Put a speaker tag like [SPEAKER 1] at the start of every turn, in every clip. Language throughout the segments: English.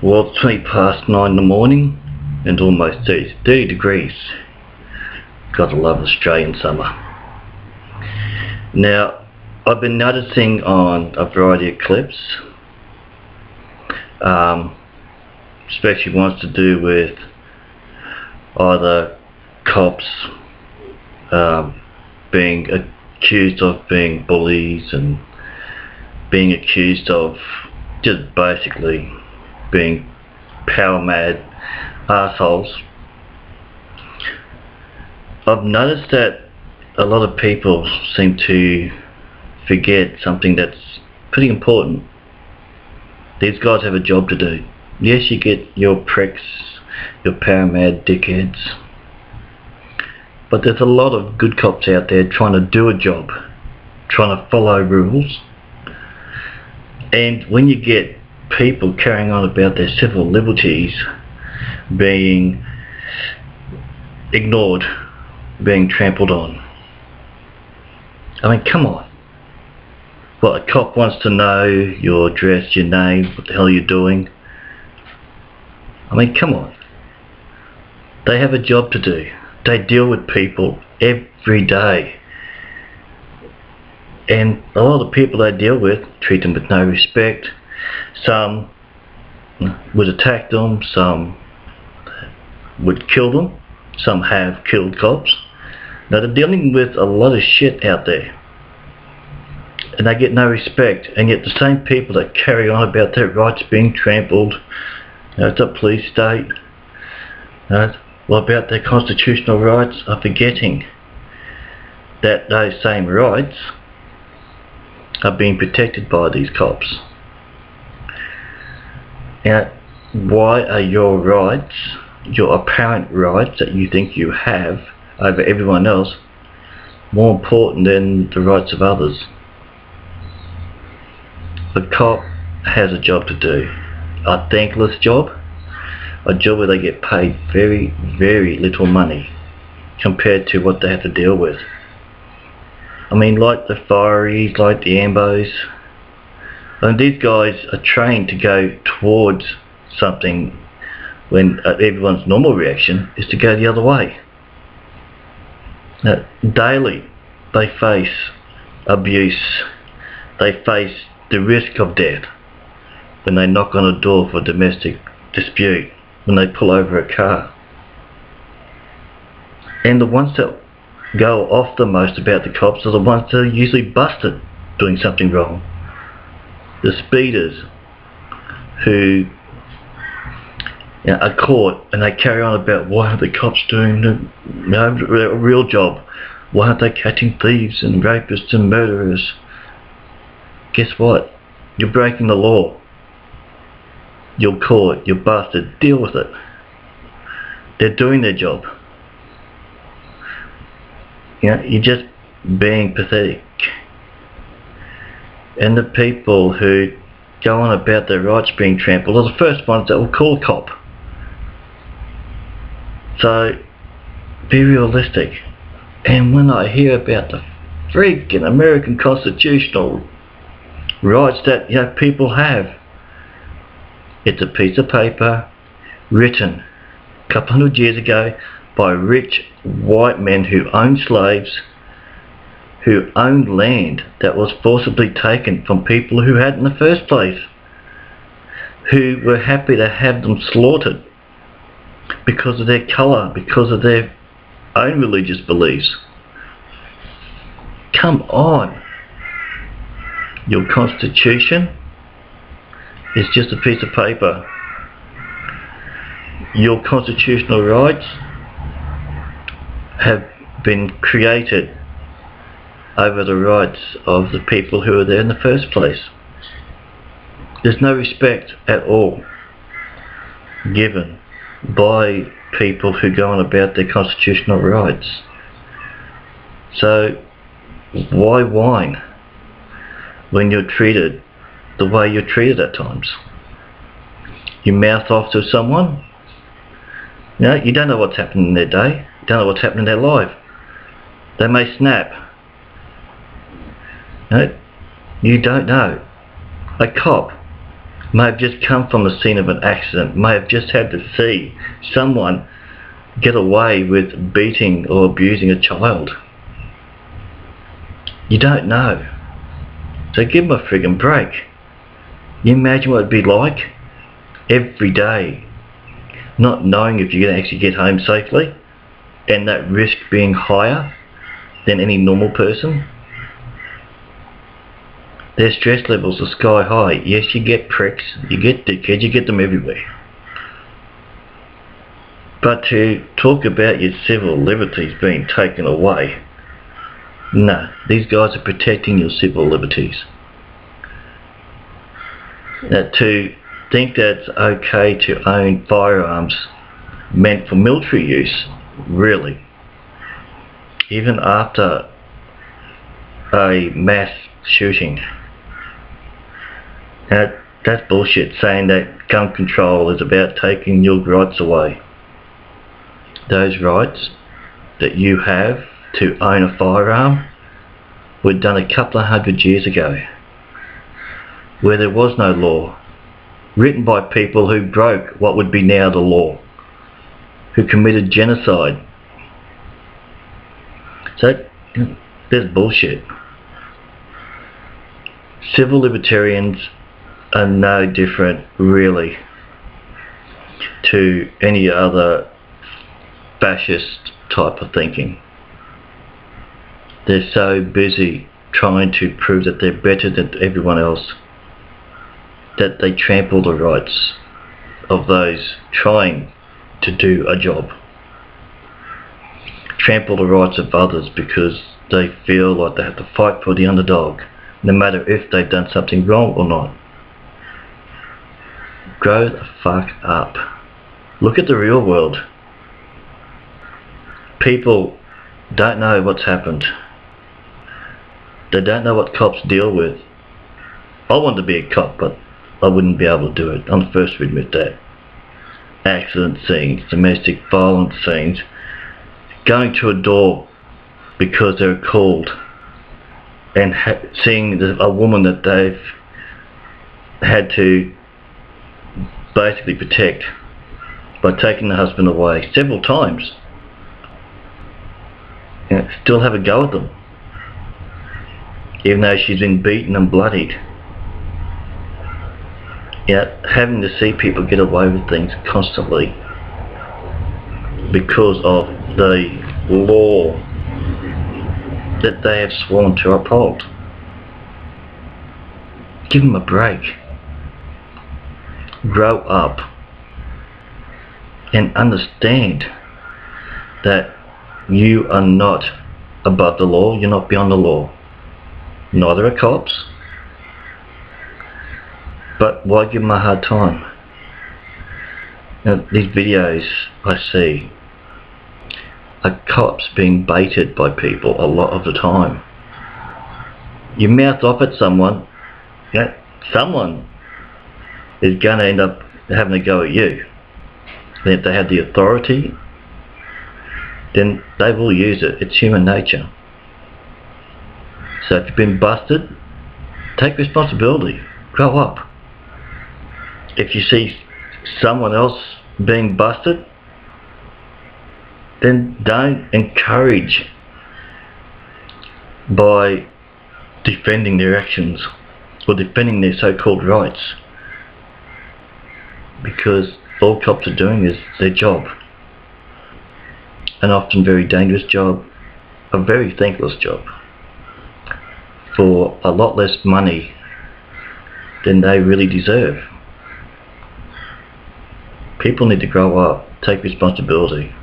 [SPEAKER 1] Well, it's 20 past 9 in the morning and almost 30 degrees. Gotta love Australian summer. Now, I've been noticing on a variety of clips, especially ones to do with either cops being accused of being bullies and being accused of just basically being power mad assholes. I've noticed that a lot of people seem to forget something that's pretty important. These guys have a job to do. Yes, you get your pricks, your power mad dickheads, but there's a lot of good cops out there trying to do a job, trying to follow rules. And when you get people carrying on about their civil liberties being ignored, being trampled on, I mean, come on. Well, a cop wants to know your address, your name, what the hell you're doing. I mean, come on. They have a job to do. They deal with people every day. And a lot of people they deal with treat them with no respect. Some would attack them, some would kill them, some have killed cops. Now they're dealing with a lot of shit out there. And they get no respect, and yet the same people that carry on about their rights being trampled, it's a police state, about their constitutional rights, are forgetting that those same rights are being protected by these cops. Now, why are your rights, your apparent rights that you think you have over everyone else, more important than the rights of others? The cop has a job to do, a thankless job, a job where they get paid very, very little money compared to what they have to deal with. I mean, like the fireys, like the ambos, and these guys are trained to go towards something when everyone's normal reaction is to go the other way. Now, daily they face abuse, they face the risk of death when they knock on a door for a domestic dispute, when they pull over a car. And the ones that go off the most about the cops are the ones that are usually busted doing something wrong. The speeders who are caught and they carry on about why aren't the cops doing a real job? Why aren't they catching thieves and rapists and murderers? Guess what? You're breaking the law. You're caught, you're busted, deal with it. They're doing their job. You're just being pathetic. And the people who go on about their rights being trampled are the first ones that will call a cop. So, be realistic. And when I hear about the freaking American constitutional rights that people have, it's a piece of paper written a couple hundred years ago by rich white men who owned slaves, who owned land that was forcibly taken from people who had in the first place, who were happy to have them slaughtered because of their colour, because of their own religious beliefs. Come on. Your constitution is just a piece of paper. Your constitutional rights have been created over the rights of the people who are there in the first place. There's no respect at all given by people who go on about their constitutional rights. So why whine when you're treated the way you're treated at times? You mouth off to someone, you don't know what's happening in their day, you don't know what's happening in their life. They may snap. You don't know. A cop may have just come from the scene of an accident, may have just had to see someone get away with beating or abusing a child. You don't know. So give them a friggin' break. You imagine what it'd be like every day not knowing if you're going to actually get home safely, and that risk being higher than any normal person? Their stress levels are sky high. Yes, you get pricks, you get dickheads, you get them everywhere. But to talk about your civil liberties being taken away, no, these guys are protecting your civil liberties. Now, to think that it's okay to own firearms meant for military use, really, even after a mass shooting, that's bullshit, saying that gun control is about taking your rights away. Those rights that you have to own a firearm were done a couple of 100 years ago, where there was no law, written by people who broke what would be now the law, who committed genocide. So there's bullshit. Civil libertarians are no different, really, to any other fascist type of thinking. They're so busy trying to prove that they're better than everyone else that they trample the rights of those trying to do a job. Trample the rights of others because they feel like they have to fight for the underdog, no matter if they've done something wrong or not. Grow the fuck up. Look at the real world. People don't know what's happened. They don't know what cops deal with. I wanted to be a cop, but I wouldn't be able to do it. I'm the first to admit that. Accident scenes, domestic violence scenes, going to a door because they're called, and seeing a woman that they've had to basically protect by taking the husband away several times, and still have a go at them, even though she's been beaten and bloodied. Having to see people get away with things constantly because of the law that they have sworn to uphold. Give them a break. Grow up and understand that you are not above the law, you're not beyond the law. Neither are cops. But why give them a hard time? Now, these videos I see are cops being baited by people a lot of the time. You mouth off at someone, someone is going to end up having a go at you. And if they have the authority, then they will use it. It's human nature. So if you've been busted, take responsibility. Grow up. If you see someone else being busted, then don't encourage by defending their actions or defending their so-called rights, because all cops are doing is their job, an often very dangerous job, a very thankless job, for a lot less money than they really deserve. People need to grow up, take responsibility.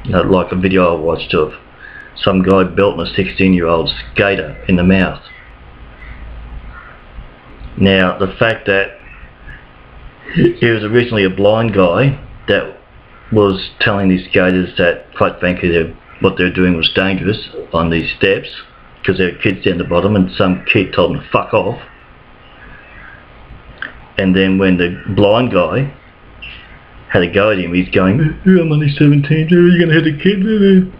[SPEAKER 1] Like a video I watched of some guy belting a 16-year-old skater in the mouth. Now, the fact that he was originally a blind guy that was telling these skaters that, quite frankly, what they were doing was dangerous on these steps because there were kids down the bottom, and some kid told him to fuck off. And then when the blind guy had a go at him, he's going, I'm only 17, you're going to hit a kid.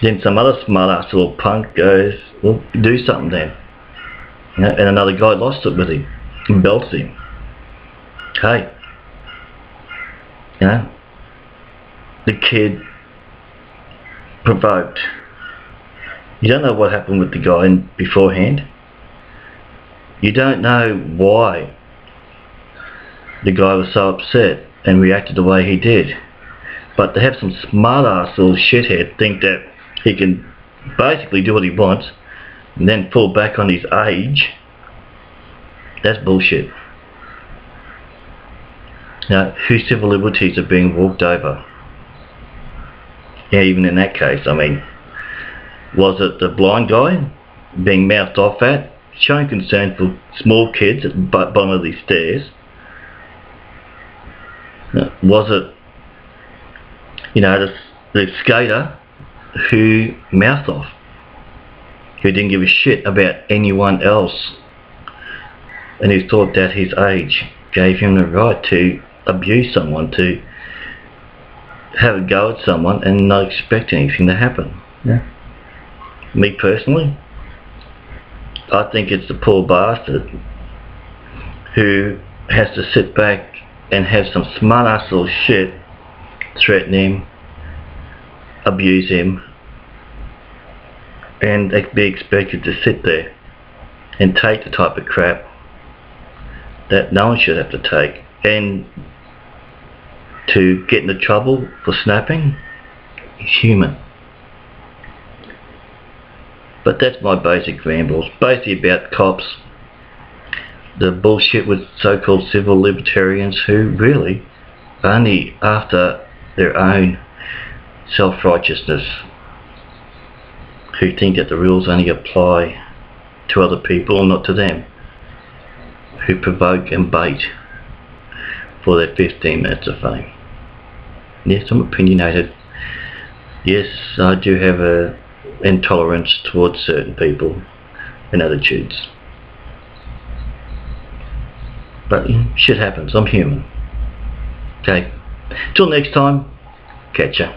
[SPEAKER 1] Then some other smart ass little punk goes, well, do something then. You know, and another guy lost it with him and belts him. Hey, you know, the kid provoked. You don't know what happened with the guy beforehand. You don't know why the guy was so upset and reacted the way he did. But to have some smart ass little shithead think that he can basically do what he wants and then fall back on his age, that's bullshit. Now, whose civil liberties are being walked over? Yeah, even in that case, I mean, was it the blind guy being mouthed off at, showing concern for small kids at the bottom of these stairs? Was it, you know, the skater who mouthed off, who didn't give a shit about anyone else, and who thought that his age gave him the right to abuse someone, to have a go at someone and not expect anything to happen? Yeah. Me personally, I think it's the poor bastard who has to sit back and have some smart ass little shit threaten him, abuse him, and be expected to sit there and take the type of crap that no one should have to take, and to get into trouble for snapping is human. But that's my basic rambles, basically about cops, the bullshit with so-called civil libertarians who really are only after their own self-righteousness, who think that the rules only apply to other people and not to them, who provoke and bait for their 15 minutes of fame. Yes, I'm opinionated. Yes, I do have a intolerance towards certain people and attitudes. But shit happens, I'm human. Okay, till next time, catch ya.